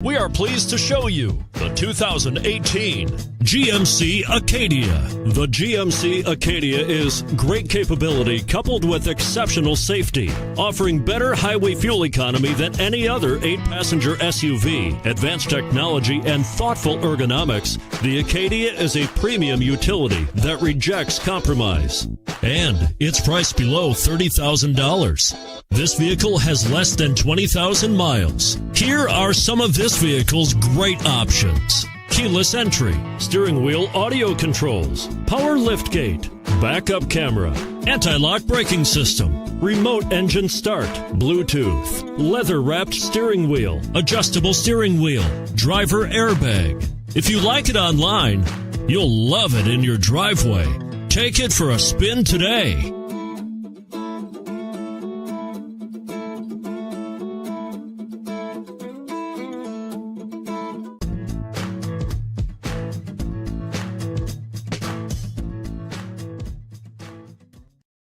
We are pleased to show you the 2018 GMC Acadia. The GMC Acadia is great capability coupled with exceptional safety, offering better highway fuel economy than any other 8-passenger SUV. Advanced technology and thoughtful ergonomics, the Acadia is a premium utility that rejects compromise. And it's priced below $30,000. This vehicle has less than 20,000 miles. Here are some of this vehicle's great options: keyless entry, steering wheel audio controls, Pwr.Liftgate, backup camera, anti-lock braking system, remote engine start, Bluetooth, leather-wrapped steering wheel, adjustable steering wheel, driver airbag. If you like it online, you'll love it in your driveway. Take it for a spin today.